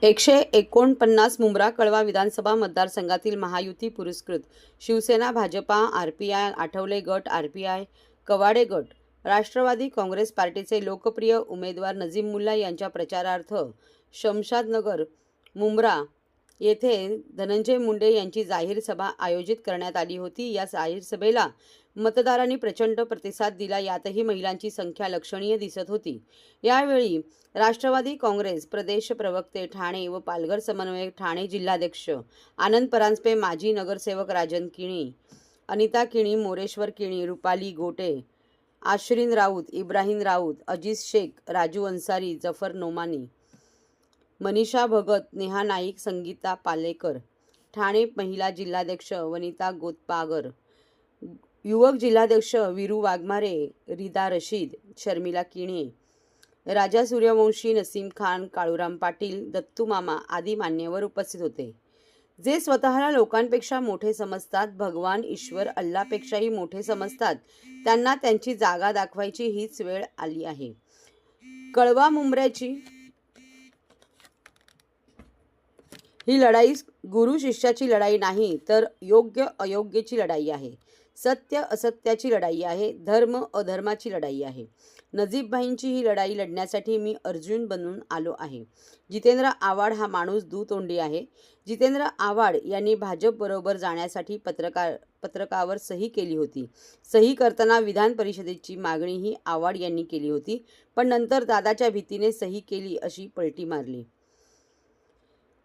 149 मुंब्रा कळवा विधानसभा मतदारसंघातील महायुती पुरस्कृत शिवसेना, भाजपा, आरपीआय, आठवले गट, आरपीआय, कवाडे गट, राष्ट्रवादी काँग्रेस पार्टीचे लोकप्रिय उमेदवार नजीम मुल्ला यांच्या प्रचारार्थ शमशादनगर मुंब्रा येथे धनंजय मुंडे यांची जाहीर सभा आयोजित करण्यात आली होती। या जाहीर सभेला मतदारांनी प्रचंड प्रतिसाद दिला। यातही महिलांची संख्या लक्षणीय दिसत होती। यावेळी राष्ट्रवादी काँग्रेस प्रदेश प्रवक्ते ठाणे व पालघर समन्वयक ठाणे जिल्हाध्यक्ष आनंद परांजपे, माजी नगरसेवक राजन किणी, अनिता किणी, मोरेश्वर किणी, रुपाली गोटे, आश्रिन राऊत, इब्राहिम राऊत, अजीज शेख, राजू अन्सारी, जफर नोमानी, मनीषा भगत, नेहा नाईक, संगीता पालेकर, ठाणे महिला जिल्हाध्यक्ष वनिता गोतपागर, युवक जिल्हाध्यक्ष वीरू वाघमारे, रिदा रशीद, शर्मिला किणे, राजा सूर्यवंशी, नसीम खान, काळूराम पाटील, दत्तू मामा आदी मान्यवर उपस्थित होते। जे स्वतःला लोकांपेक्षा मोठे समजतात, भगवान ईश्वर अल्लापेक्षाही मोठे समजतात, त्यांना त्यांची जागा दाखवायची हीच वेळ आली आहे। कळवा मुंब्र्याची ही लढाई गुरु शिष्याची लढाई नाही, तर योग्य अयोग्याची लढाई आहे। सत्य असत्याची लढाई आहे, धर्म अधर्माची लढाई आहे। नजीबभाईंची ही लढाई लढण्यासाठी मी अर्जुन बनून आलो आहे। जितेंद्र आव्हाड हा माणूस दुतोंडी आहे। जितेंद्र आव्हाड यांनी भाजप बरोबर जाण्यासाठी पत्रकावर सही केली होती। सही करताना विधान परिषदेची मागणीही आव्हाड यांनी केली होती, पण नंतर दादाच्या भीतीने सही केली अशी पलटी मारली।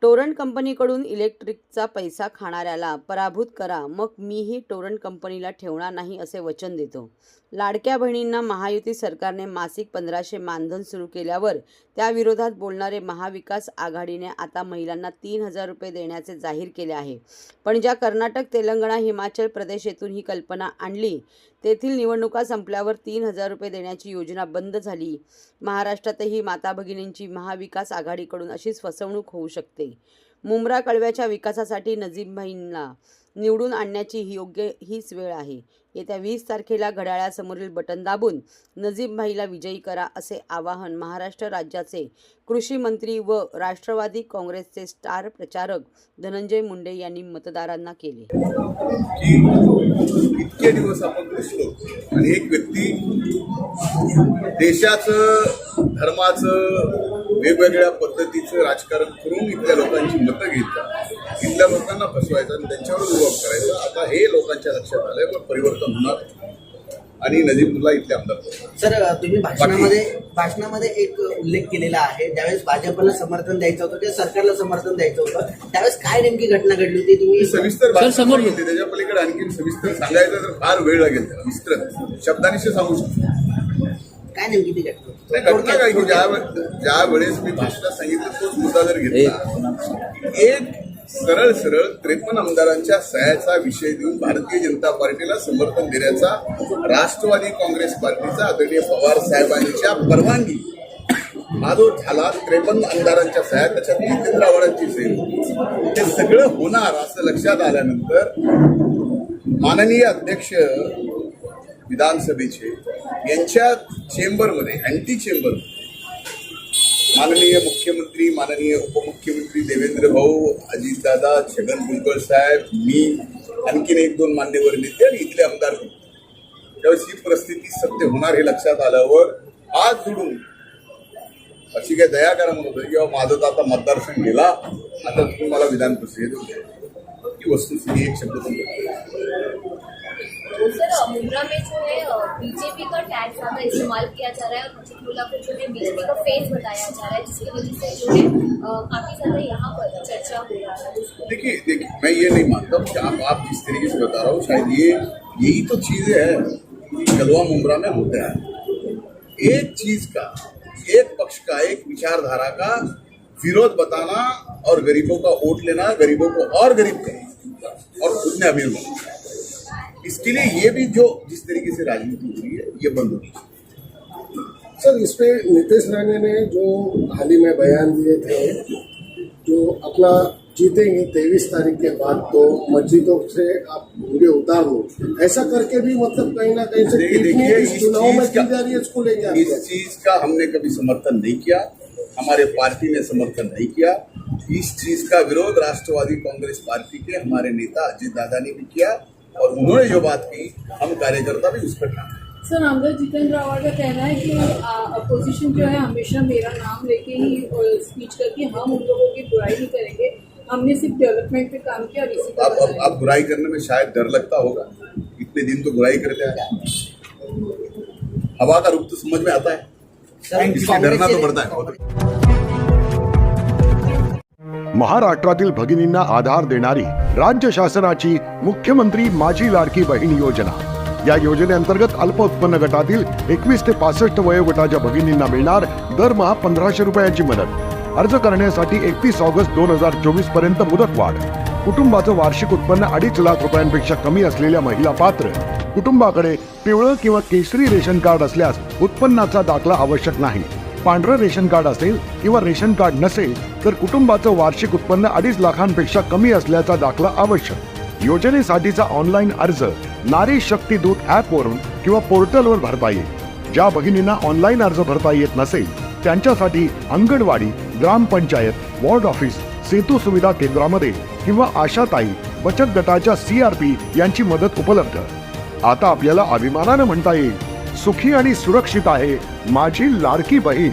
टोरंट कंपनीकडून इलेक्ट्रिकचा पैसा खाणाऱ्याला पराभूत करा, मग मीही टोरंट कंपनीला ठेवणार नाही असे वचन देतो। लाडक्या बहिणींना महायुती सरकारने मासिक 1500 मानधन सुरू केल्यावर त्याविरोधात बोलणारे महाविकास आघाडीने आता महिलांना 3000 रुपये देण्याचे जाहीर केले आहे। पण ज्या कर्नाटक, तेलंगणा, हिमाचल प्रदेश येथून ही कल्पना आणली, तेथील निवडणुका संपल्यावर 3000 रुपये देण्याची योजना बंद झाली। महाराष्ट्रातही माता भगिनींची महाविकास आघाडीकडून अशीच फसवणूक होऊ शकते। मुंब्रा कळव्याच्या विकासासाठी नजीबभाईंना निवडून आणण्याची हीच वेळ आहे। येत्या 20 तारखेला घड्याळासमोरील बटन दाबून नजीबभाईला विजयी करा असे आवाहन महाराष्ट्र राज्याचे कृषी मंत्री व राष्ट्रवादी काँग्रेसचे स्टार प्रचारक धनंजय मुंडे यांनी मतदारांना केले। इतके दिवस आपण दिसलो आणि एक व्यक्ती देशाचं, धर्माचं, वेगवेगळ्या पद्धतीचं राजकारण करून इथल्या लोकांची मतं घेतात, इथल्या लोकांना फसवायचं आणि त्यांच्यावर विरोध करायचा। आता हे लोकांच्या लक्षात आलंय, मग परिवर्तन होणार आणि नजीब मुल्ला इथले आमदार। सर, तुम्ही भाषणामध्ये एक उल्लेख केलेला आहे, ज्यावेळेस भाजपला समर्थन द्यायचं होतं किंवा सरकारला समर्थन द्यायचं होतं, त्यावेळेस काय नेमकी घटना घडली होती? तुम्ही सविस्तर समोर घेते, त्याच्या पलीकडे आणखी सविस्तर सांगायचं तर फार वेळ लागेल। विस्तृत शब्दानिशी सांगू शकतो काय नेमकी ती घटना? घटना काय की ज्या वेळेस मी भाषणात सांगितलं तोच मुद्दा जर घेतला, एक सरळ 53 आमदारांच्या सह्याचा विषय देऊन भारतीय जनता पार्टीला समर्थन देण्याचा राष्ट्रवादी काँग्रेस पार्टीचा आदरणीय पवार साहेबांच्या परवानगी हा जो झाला, 53 आमदारांच्या सह्या, त्याच्यात जितेंद्र आव्हाडांची सही होती, ते सगळं होणार असं लक्षात आल्यानंतर माननीय अध्यक्ष विधानसभेचे यांच्या चेंबरमध्ये, अँटी चेंबर, माननीय मुख्यमंत्री, माननीय उपमुख्यमंत्री देवेंद्र भाऊ, अजितदादा, छगन भुजबळ साहेब, मी, आणखीन 1-2 मान्यवर नेते आणि इथले आमदार होते। त्यावेळेस ही परिस्थिती सत्य होणार हे लक्षात आल्यावर हात जोडून अशी काय दया करा म्हणत होतं किंवा माझं तर आता मतदारसंघ गेला, आता तुम्ही मला विधान परिषदेत ही वस्तुस्थिती एक शब्द सर, मुंब्रा में जो है बीजेपी का टैग ज़्यादा इस्तेमाल किया जा रहा है और मुल्ला को जो है बीजेपी का फेस बताया जा रहा है, जिसकी वजह से जो है काफ़ी ज़्यादा यहाँ पर चर्चा हो रहा है। देखिए मैं ये नहीं मानता कि आप जिस तरीके से बता रहा हूँ, शायद यही तो चीज़ें है कलवा मुंब्रा में होता है। एक चीज़ का, एक पक्ष का, एक विचारधारा का विरोध बताना और गरीबों का वोट लेना, गरीबों को और गरीब करना और खुद ने अमीर बनना, इसके लिए ये भी जो जिस तरीके से राजनीति हो रही है ये बंद होनी चाहिए। सर, इस पे नीतीश राणे ने जो हाल ही में बयान दिए थे, जो अपना जीतेंगे 23 तारीख के बाद तो मस्जिदों से आप भूरे उतार लो, ऐसा करके भी मतलब कहीं ना कहीं से देखिए इस चुनाव में की जा रही है, इसको लेकर इस चीज का हमने कभी समर्थन नहीं किया। हमारे पार्टी ने समर्थन नहीं किया। इस चीज का विरोध राष्ट्रवादी कांग्रेस पार्टी के हमारे नेता अजीत दादा ने भी किया और उन्होंने जो बात की हम कार्यकर्ता भी उस पर ठाने। सर, आमदार जितेंद्र रावत का कहना है कि अपोजिशन जो है हमेशा मेरा नाम लेके ही स्पीच करके हम उन लोगों की बुराई नहीं करेंगे, हमने सिर्फ डेवलपमेंट पे काम किया और इसी का अब बुराई करने में शायद डर लगता होगा, इतने दिन तो बुराई करते आए, हवा का रुख तो समझ में आता है, इससे डरना तो पड़ता है। महाराष्ट्रातील भगिनींना आधार देणारी राज्य शासनाची मुख्यमंत्री माझी लाडकी बहीण योजना। या योजनेअंतर्गत अल्प उत्पन्न गटातील 21 ते 65 वयोगटाच्या भगिनींना मिळणार दरमहा 1500 रुपयाची मदत। अर्ज करण्यासाठी 31 ऑगस्ट 2024 पर्यंत मुदतवाढ। कुटुंबाचं वार्षिक उत्पन्न 2.5 लाख रुपयांपेक्षा कमी असलेल्या महिला पात्र। कुटुंबाकडे पिवळं किंवा केशरी रेशन कार्ड असल्यास उत्पन्नाचा दाखला आवश्यक नाही। पांढरं रेशन कार्ड असेल किंवा रेशन कार्ड नसेल तर कुटुंबाचं वार्षिक उत्पन्न 2.5 लाखांपेक्षा कमी असल्याचा दाखला आवश्यक। योजनेसाठीचा ऑनलाईन अर्ज नारी शक्ती दूत ॲपवरून किंवा पोर्टलवर भरता येईल। ज्या भगिनींना ऑनलाईन अर्ज भरता येत नसेल त्यांच्यासाठी अंगणवाडी, ग्रामपंचायत, वॉर्ड ऑफिस, सेतू सुविधा केंद्रामध्ये किंवा आशाताई बचत गटाच्या CRP यांची मदत उपलब्ध। आता आपल्याला अभिमानाने म्हणता येईल, सुखी आणि सुरक्षित आहे माझी लाडकी बहीण।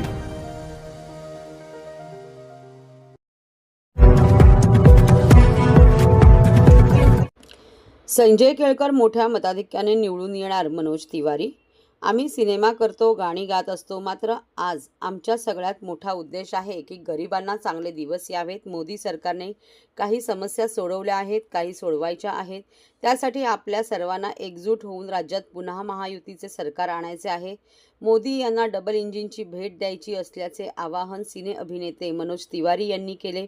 संजय केळकर मोठ्या मताधिक्याने निवडून येणार, मनोज तिवारी। आम्ही सिनेमा करतो, गाणी गात असतो, मात्र आज आमच्या सगळ्यात मोठा उद्देश आहे की गरिबांना चांगले दिवस यावेत। मोदी सरकारने काही समस्या सोडवल्या आहेत, काही सोडवायच्या आहेत। त्यासाठी आपल्या सर्वांना एकजूट होऊन राज्यात पुन्हा महायुतीचे सरकार आणायचे आहे। मोदी यांना डबल इंजिनची भेट द्यायची असल्याचे आवाहन सिने अभिनेते मनोज तिवारी यांनी केले।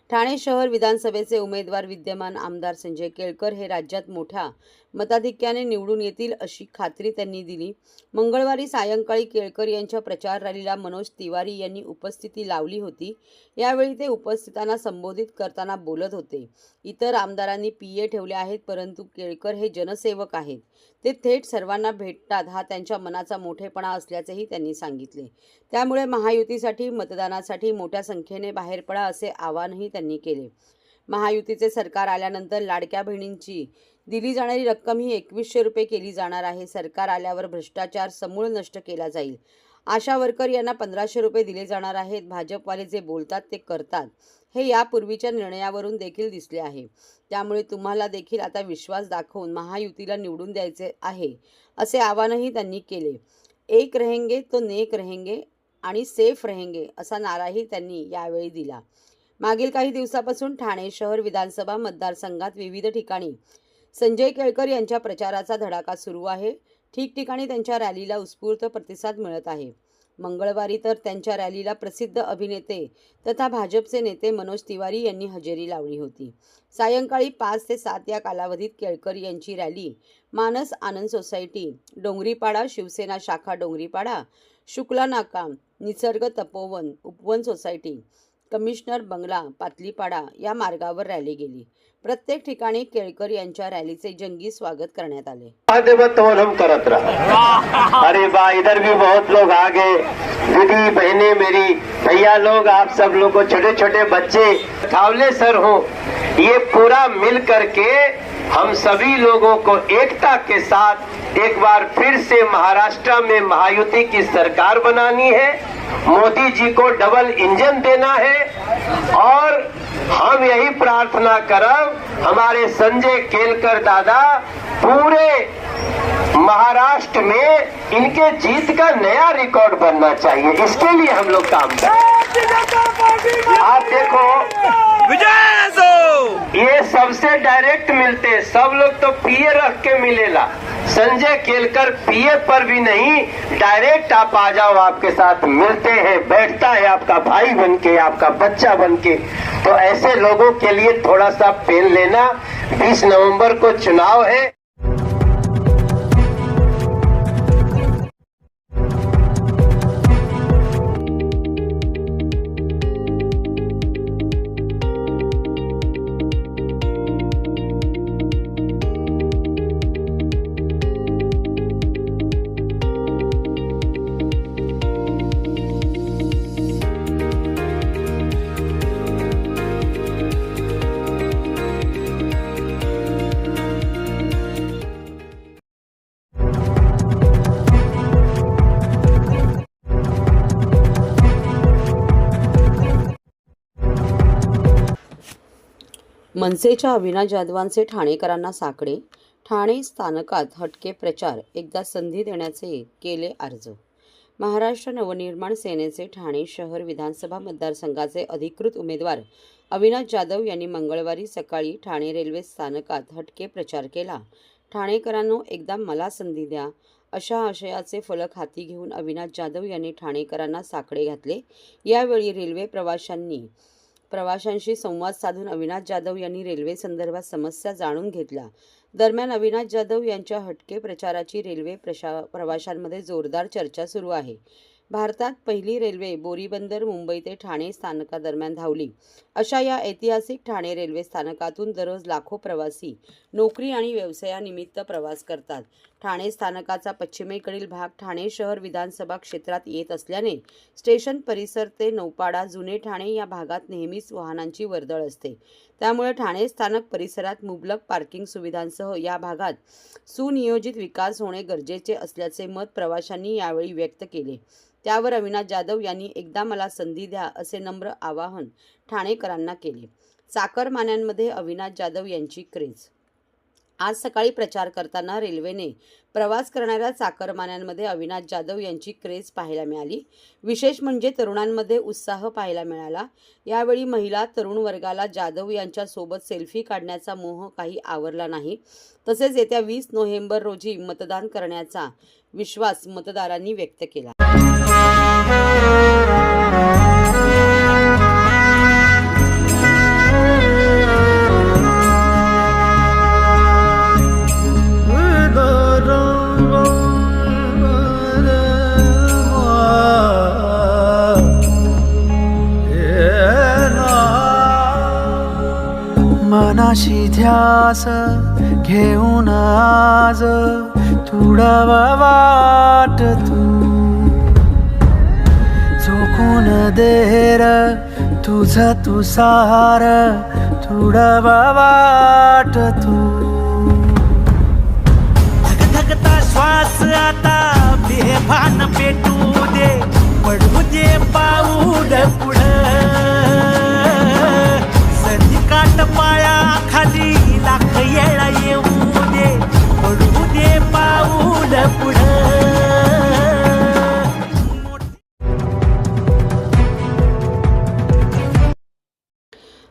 ठाणे शहर विधानसभेचे उमेदवार विद्यमान आमदार संजय केळकर हे राज्यात मोठ्या मताधिक्याने निवडून येतील अशी खात्री त्यांनी दिली। मंगळवारी सायंकाळी केळकर यांच्या प्रचार रॅलीला मनोज तिवारी यांनी उपस्थिती लावली होती। यावेळी ते उपस्थितांना संबोधित करताना बोलत होते। इतर आमदारांनी PA ठेवले आहेत, परंतु केळकर हे जनसेवक आहेत, ते थेट सर्वांना भेटतात, हा त्यांच्या मनाचा मोठेपणा असल्याचेही त्यांनी सांगितले। त्यामुळे महायुतीसाठी मतदानासाठी मोठ्या संख्येने बाहेर पडा असे आवाहनही त्यांनी केले। महायुतीचे सरकार आल्यानंतर लाडक्या बहिणींची दिली जाणारी रक्कम ही 2100 रुपये केली जाणार आहे। सरकार आल्यावर भ्रष्टाचार समूळ नष्ट केला जाईल। आशा वर्कर यांना 1500 रुपये दिले जाणार आहेत। भाजपवाले जे बोलतात ते करतात, हे यापूर्वीच्या निर्णयावरून देखील दिसले आहे। त्यामुळे तुम्हाला देखील आता विश्वास दाखवून महायुतीला निवडून द्यायचे आहे असे आवाहनही त्यांनी केले। एक रहेंगे तो नेक रहेंगे आणि सेफ रहेंगे असा नाराही त्यांनी यावेळी दिला। मागील काही दिवसापासून ठाणे शहर विधानसभा मतदारसंघात विविध ठिकाणी संजय केळकर यांच्या प्रचाराचा धडाका सुरू आहे। ठिकठिकाणी त्यांच्या रॅलीला उत्स्फूर्त प्रतिसाद मिळत आहे। मंगळवारी तर त्यांच्या रॅलीला प्रसिद्ध अभिनेते तथा भाजपचे नेते मनोज तिवारी यांनी हजेरी लावली होती। सायंकाळी 5 ते 7 या कालावधीत केळकर यांची रॅली मानस आनंद सोसायटी, डोंगरीपाडा, शिवसेना शाखा डोंगरीपाडा, शुक्ला नाका, निसर्ग तपोवन, उपवन सोसायटी, कमिशनर बंगला, पातलीपाडा या मार्गावर रॅली गेली। प्रत्येक ठिकाणी केळकर यांच्या रॅलीचे जंगी स्वागत करण्यात आले। हम करत रहा। अरे वाह, इधर भी बहुत लोग आ गए। दीदी बहने मेरी, भैया लोग, आप सब लोग को, छोटे छोटे बच्चे, थावले सर हो, ये पूरा मिल करके हम सभी लोगों को एकता के साथ एक बार फिर से महाराष्ट्र में महायुति की सरकार बनानी है। मोदी जी को डबल इंजन देना है और हम यही प्रार्थना करब हमारे संजय केलकर दादा पूरे महाराष्ट्र में इनके जीत का नया रिकॉर्ड बनना चाहिए। इसके लिए हम लोग काम करें। आप देखो, ये सबसे डायरेक्ट मिलते, सब लोग तो PA रख के मिलेला, संजय केलकर PA पर भी नहीं, डायरेक्ट आप आ जाओ, आपके साथ मिलते हैं, बैठता है आपका भाई बनके, आपका बच्चा बनके। तो ऐसे लोगों के लिए थोड़ा सा पेन लेना। 20 नवंबर को चुनाव है। मनसेच्या अविनाश जाधवांचे ठाणेकरांना साकडे. ठाणे स्थानकात हटके प्रचार, एकदा संधी देण्याचे केले अर्ज. महाराष्ट्र नवनिर्माण सेनेचे ठाणे शहर विधानसभा मतदारसंघाचे अधिकृत उमेदवार अविनाश जाधव यांनी मंगळवारी सकाळी ठाणे रेल्वे स्थानकात हटके प्रचार केला. ठाणेकरांनो, एकदा मला संधी द्या, अशा आशयाचे फलक हाती घेऊन अविनाश जाधव यांनी ठाणेकरांना साकडे घातले. यावेळी रेल्वे प्रवाशांशी संवाद साधून अविनाश जाधव यांनी रेल्वे संदर्भात समस्या जाणून घेतल्या. दरम्यान अविनाश जाधव यांच्या हटके प्रचाराची रेल्वे प्रवाशांमध्ये जोरदार चर्चा सुरू आहे. भारतात पहिली रेल्वे बोरीबंदर मुंबई ते ठाणे स्थानकादरम्यान धावली. अशा या ऐतिहासिक ठाणे रेल्वे स्थानकातून दररोज लाखो प्रवासी नोकरी आणि व्यवसायानिमित्त प्रवास करतात. ठाणे स्थानकाचा पश्चिमेकडील भाग ठाणे शहर विधानसभा क्षेत्रात येत असल्याने स्टेशन परिसर ते नौपाडा, जुने ठाणे या भागात नेहमीच वाहनांची वर्दळ असते. त्यामुळे ठाणे स्थानक परिसरात मुबलक पार्किंग सुविधांसह या भागात सुनियोजित विकास होणे गरजेचे असल्याचे मत प्रवाशांनी यावेळी व्यक्त केले. त्यावर अविनाश जाधव यांनी एकदा मला संधी द्या, असे नम्र आवाहन ठाणेकरांना केले. चाकरमान्यांमध्ये अविनाश जाधव यांची क्रेज. आज सकाळी प्रचार करताना रेल्वेने प्रवास करणाऱ्या चाकरमान्यांमध्ये अविनाश जाधव यांची क्रेज पाहायला मिळाली. विशेष म्हणजे तरुणांमध्ये उत्साह पाहायला मिळाला. यावेळी महिला तरुण वर्गाला जाधव यांच्या सोबत सेल्फी काढण्याचा मोह काही आवरला नाही. तसेच येत्या 20 नोव्हेंबर रोजी मतदान करण्याचा विश्वास मतदारांनी व्यक्त केला. मनाशी ध्यास घेऊन आज तुडावा वाट तू, झोकून देर तुझ तू सार तुडावा वाट तू. धगधगता श्वास आता बेभान पेटू दे, पडू दे पाऊल पुढं, काट पाया खाली लाख येळा येऊ दे, पडू दे पाऊल पुढं.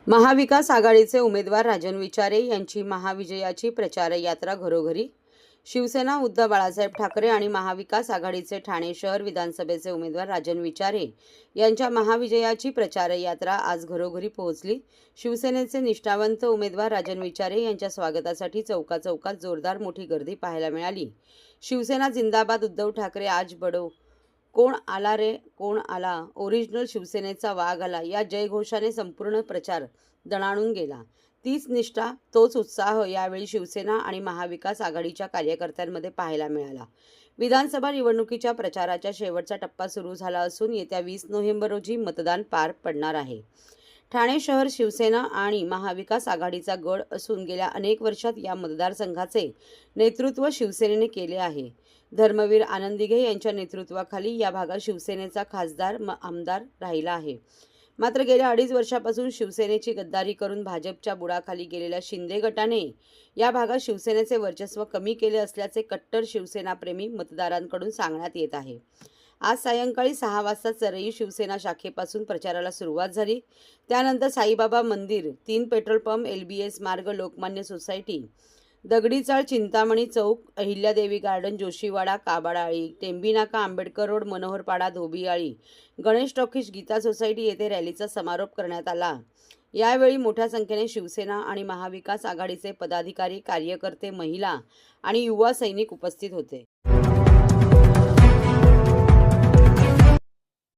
महाविकास आघाडीचे उमेदवार राजन विचारे यांची महाविजयाची प्रचार यात्रा घरोघरी. शिवसेना उद्धव बाळासाहेब ठाकरे आणि महाविकास आघाडीचे ठाणे शहर विधानसभेचे उमेदवार राजन विचारे यांच्या महाविजयाची प्रचार यात्रा आज घरोघरी पोहोचली. शिवसेनेचे निष्ठावंत उमेदवार राजन विचारे यांच्या स्वागतासाठी चौकाचौकात जोरदार मोठी गर्दी पाहायला मिळाली. शिवसेना जिंदाबाद, उद्धव ठाकरे आज बडो, कोण आला रे कोण आला, ओरिजिनल शिवसेनेचा वाघ आला या जयघोषाने संपूर्ण प्रचार दणाणून गेला. तीच निष्ठा, तोच उत्साह यावेळी शिवसेना आणि महाविकास आघाडीच्या कार्यकर्त्यांमध्ये पाहायला मिळाला. विधानसभा निवडणुकीच्या प्रचाराचा शेवटचा टप्पा सुरू झाला असून येत्या 20 नोव्हेंबर रोजी मतदान पार पडणार आहे. ठाणे शहर शिवसेना आणि महाविकास आघाडीचा गड असून गेल्या अनेक वर्षात या मतदारसंघाचे नेतृत्व शिवसेनेने केले आहे. धर्मवीर आनंद दिघे यांच्या नेतृत्वाखाली या भागात शिवसेनेचा खासदार आमदार राहिला आहे. मात्र गेल्या 2.5 वर्षापासून शिवसेनेची गद्दारी करून भाजपच्या बुडाखाली गेलेल्या शिंदे गटाने या भागात शिवसेनेचे वर्चस्व कमी केले असल्याचे कट्टर शिवसेनाप्रेमी मतदारांकडून सांगण्यात येत आहे. आज सायंकाळी 6 वाजता चरई शिवसेना शाखेपासून प्रचाराला सुरुवात झाली. त्यानंतर साईबाबा मंदिर, 3 पेट्रोल पंप, LBS मार्ग, Lokmanya society, Dagdichal, Chintamani Chowk, Ahilyadevi garden, Joshiwada, Kabadali, Tembinaka, Ambedkar road, Manoharpada, Dhobiali, Ganesh talkies, Gita society येथे रॅलीचा समारोप करण्यात आला. यावेळी मोठ्या संख्येने शिवसेना आणि महाविकास आघाडीचे पदाधिकारी, कार्यकर्ते, महिला आणि युवा सैनिक उपस्थित होते.